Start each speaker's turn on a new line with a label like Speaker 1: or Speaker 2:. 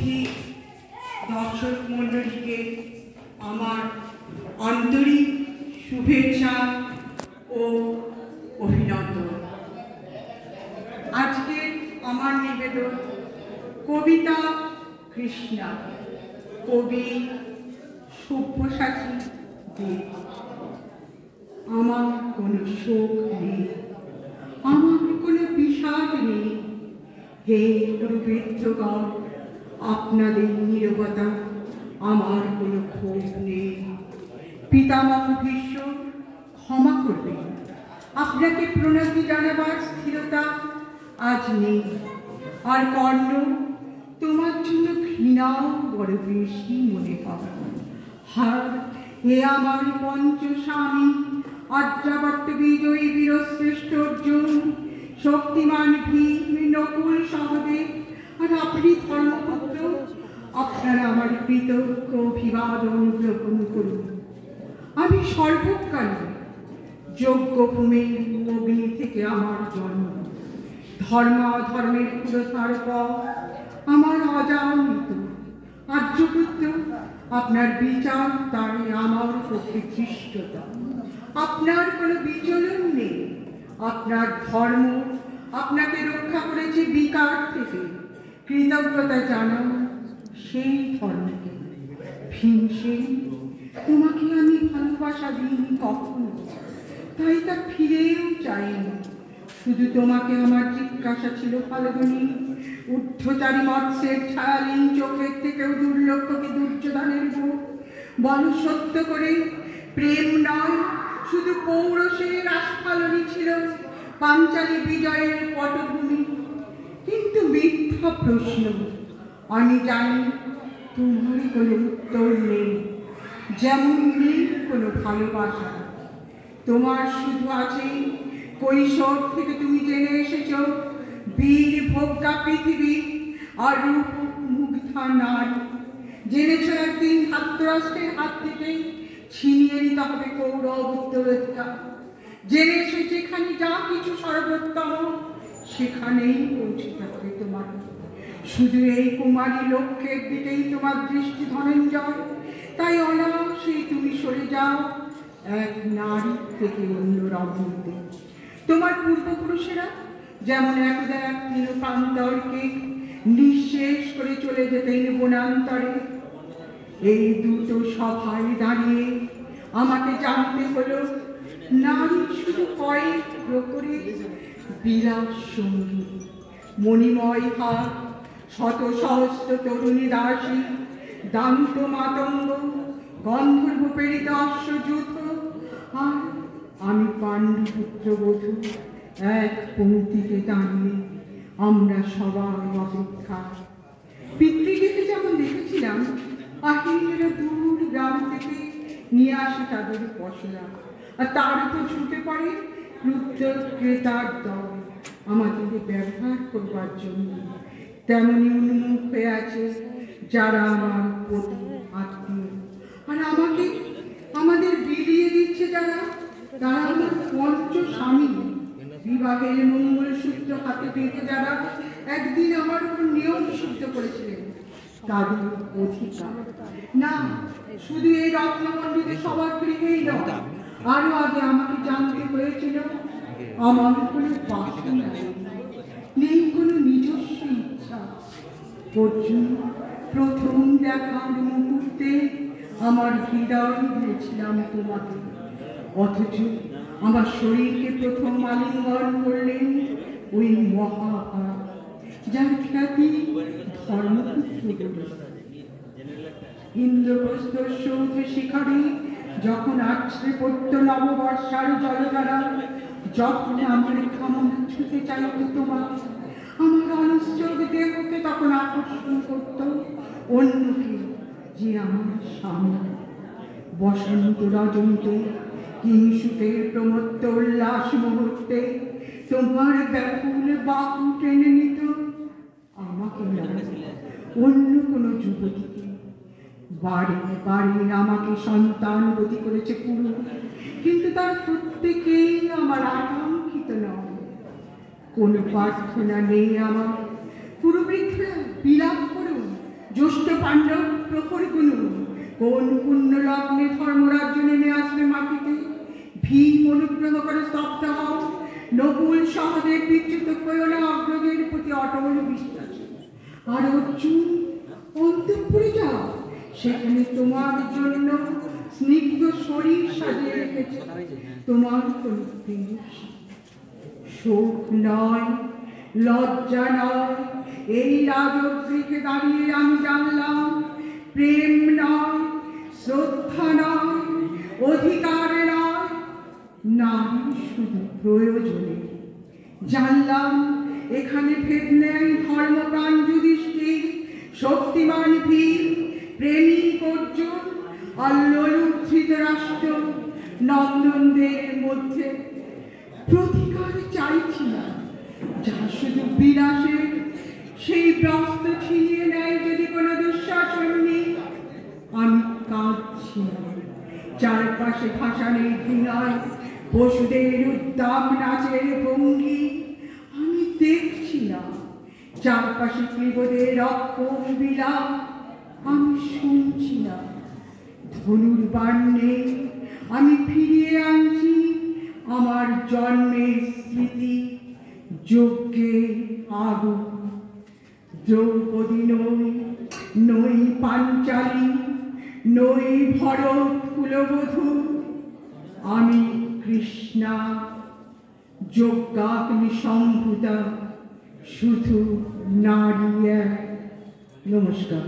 Speaker 1: উপস্থিত দর্শক মণ্ডলীকে আমার আন্তরিক শুভেচ্ছা ও অভিনন্দন। আজকে আমার নিবেদন কবিতা কৃষ্ণা, কবি সব্যসাচী দেব। আমার কোনো শোক নেই, আমার কোনো বিষাদ নেই। হে গুরুবৃদ্ধগণ, আপনাদের নীরবতা আমার কোনো ক্ষোভ নেই। পিতামহ ভীষ্ম, ক্ষমা করবেন, আপনাকে প্রণতি জানাবার স্থিরতা আজ নেই। আর কর্ণ, তোমার জন্য ঘৃণাও বড় বেশি মনে হয়। হার হে আমার পঞ্চস্বামী, আর্যাবর্ত বিজয়ী বীরশ্রেষ্ঠ অর্জুন, শক্তিমান ভীম, নকুল সহদেব আর আপনি ধর্মপুত্র, আপনারা আমার কৃতজ্ঞ অভিবাদন গ্রহণ করুন। আমি সর্বকালে যজ্ঞ ভূমির অগ্নি থেকে আমার জন্ম, ধর্ম অধর্মের পুরস্কার পর আমার অজানিত। আর্যপুত্র, আপনার বিচার তাই আমার পক্ষে ধৃষ্টতা। আপনার কোনো বিচলন নেই। আপনার ধর্ম আপনাকে রক্ষা করেছে বিকার থেকে। কৃতজ্ঞতা জানাও সেই ধর্মকে। ভীমসেন, তোমাকে আমি ভালোবাসা দিইনি কখনো, তাই তা ফিরেও চাইনি। শুধু তোমাকে আমার জিজ্ঞাসা ছিল ফাল্গুনী, ঊর্ধ্বচারী মৎস্যের ছায়ালীন চোখের থেকেও দুর্লক্ষ কি দুর্যোধনের বুক। বল সত্য করে, প্রেম নয় শুধু পৌরসের আস্ফালনই ছিল পাঞ্চালী বিজয়ের পটভূমি। কিন্তু মিথ্যা প্রশ্ন, আমি জানি তোমার কোনো উত্তর নেই, যেমন নেই কোনো ভালোবাসা। তোমার শুধু আছে কৈশোর থেকে তুমি জেনে এসেছ বীর ভোগ্যা পৃথিবী আর রূপ মুগ্ধা নারী। জেনেছ একদিন ধাতরাষ্ট্রের হাত থেকে ছিনিয়ে নিতে হবে কৌরব উত্তরাধিকার। জেনেছ যেখানে যা কিছু সর্বোত্তম সেখানেই পৌঁছতে হবে তোমার। শুধু এই কুমারী লক্ষ্যের দিকেই তোমার দৃষ্টি ধনঞ্জয়, তাই অনায়াসে তুমি সরে যাও এক নারী থেকে অন্য রমণীতে। তোমার পূর্বপুরুষেরা যেমন একদা এক প্রান্তরকে নিঃশেষ করে চলে যেতেন বনান্তরে, এই দুটো সভায় দাঁড়িয়ে আমাকে জানতে হলো নারী শুধু কয়েক প্রহরের বিলাস সঙ্গী। মণিময় হাত, শত সহস্র তরুণী দাসী, দান্ত মাতঙ্গ, গন্ধর্ব প্রেরিত অশ্বযুথ, আর আমি পাণ্ডুপুত্র বধূ এক পঙ্ক্তিতে দাঁড়িয়ে। আমরা সবার অপেক্ষা। পিতৃগৃহে যেমন দেখেছিলাম আহিনীরা দূর গ্রাম থেকে নিয়ে আসে তাদের পশরা, আর তার উপর ছুটে পড়ে ক্রুদ্ধ ক্রেতার দল আমাদের ব্যবহার করবার জন্য। তেমনি উন্মুখ হয়ে আছে যারা আমার প্রতি আত্মীয়, আর আমাকে আমাদের বিলিয়ে দিচ্ছে যারা, তারা আমার পঞ্চস্বামী। বিবাহের মঙ্গলসূত্র হাতে পেতে যারা একদিন আমার উপর নিয়ম সিদ্ধ করেছিলেন, তাদের অধিকার না শুধু এই রত্নমণ্ডিত সবার গৃহেই নয়, আরো আগে আমাকে জানতে হয়েছিল আমার কোনো বাসনা নেই, কোনো নিজস্ব ইচ্ছা। অর্জুন, প্রথম দেখার মুহূর্তে আমার হৃদয় দিয়েছিলাম তোমাকে, অথচ আমার শরীরকে প্রথম আলিঙ্গন করলেন ওই মহাভাগ, যার খ্যাতি ধর্মপুত্র বলে। ইন্দ্রপ্রস্থ সৌধ শিখরে যখন আছড়ে পড়ত নববর্ষার জলধারা, যখন আমার কামনা ছুটে চাইত তোমার, আমার অনিশ্চয় দেহকে তখন আকর্ষণ করত অন্যকে, যে আমার স্বামী। বসন্ত রজনীতে কিংসুকের প্রমত্ত উল্লাস মুহূর্তে তোমার ব্যাকুল বাহু টেনে নিত আমাকে অন্য কোনো যুবতীকে। বারে বারে আমাকে সন্তানবতী করেছে পুরুষ, কিন্তু তার প্রত্যেকেই আমার আকাঙ্ক্ষিত নয়। কোনো প্রার্থনা নেই আমার। পুরবৃদ্ধরা বিলাপ করুন, জ্যৈষ্ঠ পাণ্ডব প্রহর গুনু কোন পুণ্য লগ্নে ধর্মরাজ্য নেমে আসবে মাটিতে। ভীম অনুগ্রহ করে স্তব্ধ হও, নকুল সহদেব বিচ্যুত হয়েও না অগ্রজের প্রতি অটল বিশ্বাস। আর অর্জুন অন্তঃপুরে যাও, সেখানে তোমার জন্য স্নিগ্ধ শরীর সাজিয়ে রেখেছে তোমার শোক নয়, লজ্জা নয়, এই রাজগৃহে দাঁড়িয়ে আমি জানলাম প্রেম নয়, শ্রদ্ধা নয়, অধিকার নয়, নারী শুধু প্রয়োজনে। জানলাম এখানে ভেদ নেই ধর্মপ্রাণ যুধিষ্ঠির, শক্তিমান ভীম, প্রেমিক অর্জুন, অল্লুদ্ধৃত রাষ্ট্র, নন্দনদের মধ্যে। প্রতিকার চাইছি না, যা শুধু বিলাসের, সেই ব্যস্ত ছিনিয়ে নেয় যদি কোনো দুঃশাসন নেই। আমি কাঁদছি না, চারপাশে ভাসানের ঘৃণায় পশুদের উদ্দাম নাচের ভঙ্গি। আমি দেখছি না চারপাশে ক্লীবদের রক্ষণ বিলাপ। আমি শুনছি না ধনুর্বাণ নেই, আমি ফিরিয়ে আনছি আমার জন্মের স্মৃতি, যজ্ঞের আগুন। দ্রৌপদী নই, নই পাঞ্চালী, নই ভরত কুলবধূ, আমি কৃষ্ণা, যজ্ঞাগ্নি সম্ভূতা, শুধু নারী এক। নমস্কার।